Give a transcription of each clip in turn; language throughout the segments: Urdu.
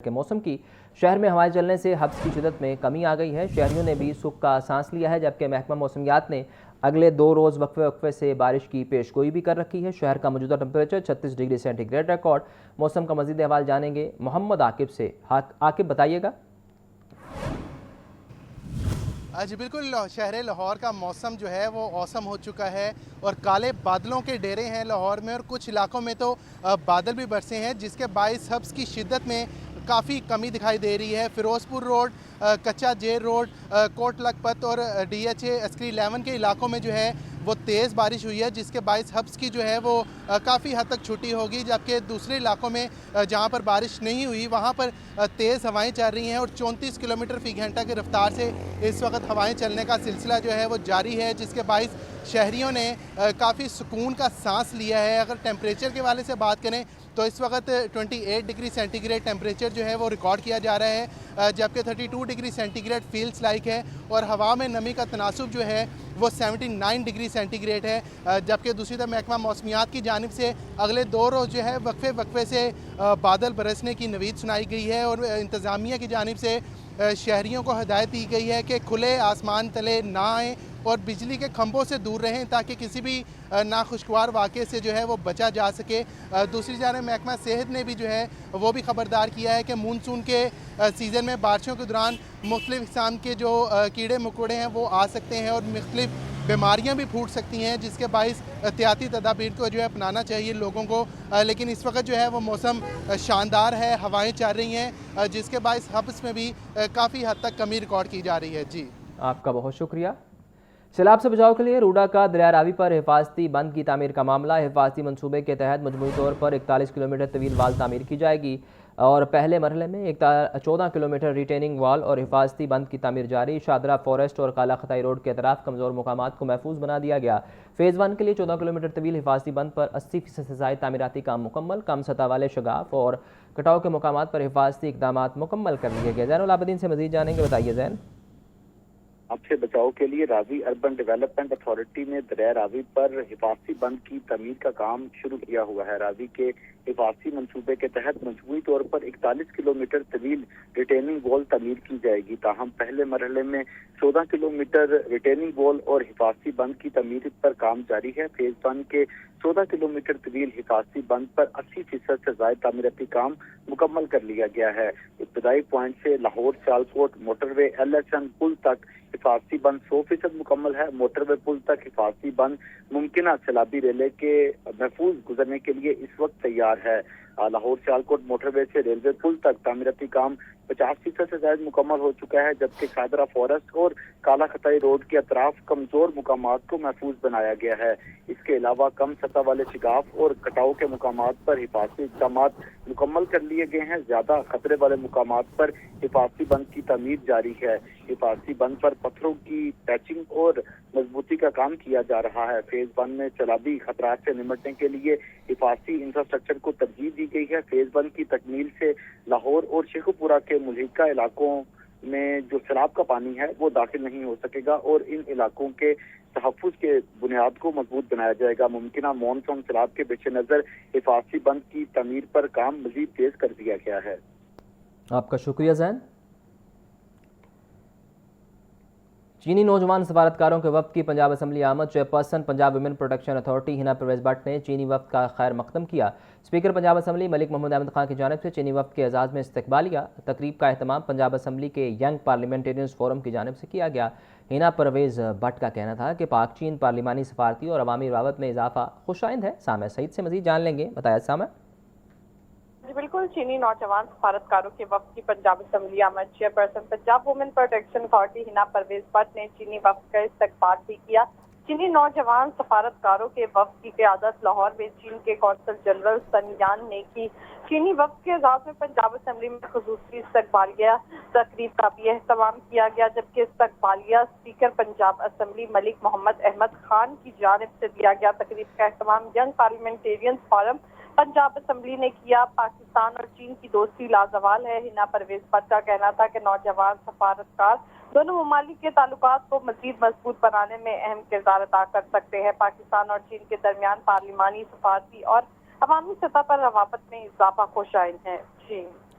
کے موسم کی شہر میں ہوائیں چلنے سے حبس کی شدت میں کمی آ گئی ہے۔ شہریوں نے بھی سکھ کا سانس لیا ہے، جبکہ محکمہ موسمیات نے اگلے 2 روز وقفے سے بارش کی پیش گوئی بھی کر رکھی ہے۔ شہر کا موجودہ temperature 36 degree centigrade record. موسم کا مزید احوال جانیں گے محمد عاقب سے۔ عاقب بتائیے گا۔ جی بالکل، شہر لاہور کا موسم جو ہے وہ اوسم ہو چکا ہے اور کالے بادلوں کے ڈیرے ہیں لاہور میں، اور کچھ علاقوں میں تو بادل بھی برسے ہیں، جس کے باعث حبس کی شدت میں کافی کمی دکھائی دے رہی ہے۔ فیروز پور روڈ، کچا جیر روڈ، کوٹ لکھپت اور ڈی ایچ اے عسکری 11 کے علاقوں میں جو ہے وہ تیز بارش ہوئی ہے، جس کے باعث حبس کی جو ہے وہ کافی حد تک چھٹی ہوگی، جبکہ دوسرے علاقوں میں جہاں پر بارش نہیں ہوئی وہاں پر تیز ہوائیں چل رہی ہیں اور 34 کلومیٹر فی گھنٹہ کی رفتار سے اس وقت ہوائیں چلنے کا سلسلہ جو ہے وہ جاری ہے، جس کے باعث شہریوں نے کافی سکون کا سانس لیا ہے۔ اگر ٹیمپریچر کے حوالے سے بات کریں تو اس وقت 28 ڈگری سینٹی گریڈ ٹیمپریچر جو ہے وہ ریکارڈ کیا جا رہا ہے، جبکہ 32 degree centigrade feels like ہے، اور ہوا میں نمی کا تناسب جو ہے وہ 79 ڈگری سینٹی گریڈ ہے۔ جبکہ دوسری طرف محکمہ موسمیات کی جانب سے اگلے 2 روز جو ہے وقفے سے بادل برسنے کی نوید سنائی گئی ہے، اور انتظامیہ کی جانب سے شہریوں کو ہدایت دی گئی ہے کہ کھلے آسمان تلے نہ آئیں اور بجلی کے کھمبوں سے دور رہیں، تاکہ کسی بھی ناخوشگوار واقعے سے جو ہے وہ بچا جا سکے۔ دوسری جانب محکمہ صحت نے بھی جو ہے وہ بھی خبردار کیا ہے کہ مونسون کے سیزن میں بارشوں کے دوران مختلف اقسام کے جو کیڑے مکوڑے ہیں وہ آ سکتے ہیں اور مختلف بیماریاں بھی پھوٹ سکتی ہیں، جس کے باعث احتیاطی تدابیر کو جو ہے اپنانا چاہیے لوگوں کو۔ لیکن اس وقت جو ہے وہ موسم شاندار ہے، ہوائیں چل رہی ہیں، جس کے باعث حبس میں بھی کافی حد تک کمی ریکارڈ کی جا رہی ہے۔ جی آپ کا بہت شکریہ۔ سیلاب سے بچاؤ کے لیے روڈا کا دریا راوی پر حفاظتی بند کی تعمیر کا معاملہ۔ حفاظتی منصوبے کے تحت مجموعی طور پر 41 کلومیٹر طویل وال تعمیر کی جائے گی، اور پہلے مرحلے میں 14 کلومیٹر ریٹیننگ وال اور حفاظتی بند کی تعمیر جاری۔ شادرہ فارسٹ اور کالا خطائی روڈ کے اطراف کمزور مقامات کو محفوظ بنا دیا گیا۔ فیز 1 کے لیے 14 کلومیٹر طویل حفاظتی بند پر 80% سے زائد تعمیراتی کام مکمل۔ کم سطح والے شگاف اور کٹاؤ کے مقامات پر حفاظتی اقدامات مکمل کر لیے گئے۔ زین العابدین سے مزید جانیں گے، بتائیے زین۔ اب سے بچاؤ کے لیے راوی اربن ڈیولپمنٹ اتھارٹی نے دریا راوی پر حفاظتی بند کی تعمیر کا کام شروع کیا ہوا ہے۔ راوی کے حفاظتی منصوبے کے تحت مجموعی طور پر 41 کلومیٹر طویل ریٹیننگ وال تعمیر کی جائے گی، تاہم پہلے مرحلے میں 14 کلومیٹر ریٹیننگ وال اور حفاظتی بند کی تعمیر پر کام جاری ہے۔ فیز 1 کے 14 کلومیٹر طویل حفاظتی بند پر 80% سے زائد تعمیراتی کام مکمل کر لیا گیا ہے۔ ابتدائی پوائنٹ سے لاہور سیالکوٹ موٹر وے LHN پل تک حفاظتی بند 100% مکمل ہے۔ موٹر وے پل تک حفاظتی بند ممکنہ سیلابی ریلے کے محفوظ گزرنے کے لیے اس وقت تیار ہے۔ لاہور سیالکوٹ موٹر وے سے ریلوے پل تک تعمیراتی کام 50% سے زائد مکمل ہو چکا ہے، جبکہ شادرہ فارسٹ اور کالا خطائی روڈ کے اطراف کمزور مقامات کو محفوظ بنایا گیا ہے۔ اس کے علاوہ کم سطح والے شگاف اور کٹاؤ کے مقامات پر حفاظتی اقدامات مکمل کر لیے گئے ہیں۔ زیادہ خطرے والے مقامات پر حفاظتی بند کی تعمیر جاری ہے۔ حفاظتی بند پر پتھروں کی پیچنگ اور مضبوطی کا کام کیا جا رہا ہے۔ فیز 1 میں سیلابی خطرات سے نمٹنے کے لیے حفاظتی انفراسٹرکچر کو ترجیح دی گئی ہے۔ فیز 1 کی تکمیل سے لاہور اور شیخو پورہ کے ملحقہ علاقوں میں جو سیلاب کا پانی ہے وہ داخل نہیں ہو سکے گا، اور ان علاقوں کے تحفظ کے بنیاد کو مضبوط بنایا جائے گا۔ ممکنہ مونسون سیلاب کے پیش نظر حفاظتی بند کی تعمیر پر کام مزید تیز کر دیا گیا ہے۔ آپ کا شکریہ زین۔ چینی نوجوان سفارتکاروں کے وفد کی پنجاب اسمبلی آمد۔ Chairperson Punjab women protection Authority Hina Pervaiz but نے چینی وفد کا خیر مقدم کیا۔ اسپیکر پنجاب اسمبلی ملک محمد احمد خان کی جانب سے چینی وفد کے اعزاز میں استقبالیہ تقریب کا اہتمام پنجاب اسمبلی کے ینگ پارلیمنٹیرینز فورم کی جانب سے کیا گیا۔ ہنا پرویز بٹ کا کہنا تھا کہ پاک چین پارلیمانی سفارتی اور عوامی روابط میں اضافہ خوش آئند ہے۔ سامع سعید سے مزید جان لیں گے، بتایا سامع۔ جی بالکل، چینی نوجوان سفارتکاروں کے وفد کی پنجاب اسمبلی آمد۔ Chairperson Punjab Women Protection Authority Hina Pervaiz but نے چینی وفد کا استقبال بھی کیا۔ چینی نوجوان سفارتکاروں کے وفد کی قیادت لاہور میں چین کے قونصل جنرل سن یان نے کی۔ چینی وفد کے اعزاز میں پنجاب اسمبلی میں خصوصی استقبالیہ تقریب کا بھی اہتمام کیا گیا، جبکہ استقبالیہ اسپیکر پنجاب اسمبلی ملک محمد احمد خان کی جانب سے دیا گیا۔ تقریب کا اہتمام young parliamentarians forum Punjab assembly نے کیا۔ پاکستان اور چین کی دوستی لازوال ہے۔ ہنا پرویز بٹ کا کہنا تھا کہ نوجوان سفارتکار دونوں ممالک کے تعلقات کو مزید مضبوط بنانے میں اہم کردار ادا کر سکتے ہیں۔ پاکستان اور چین کے درمیان پارلیمانی، سفارتی اور عوامی سطح پر روابط میں اضافہ خوش آئند ہے۔ جی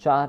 4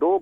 2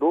2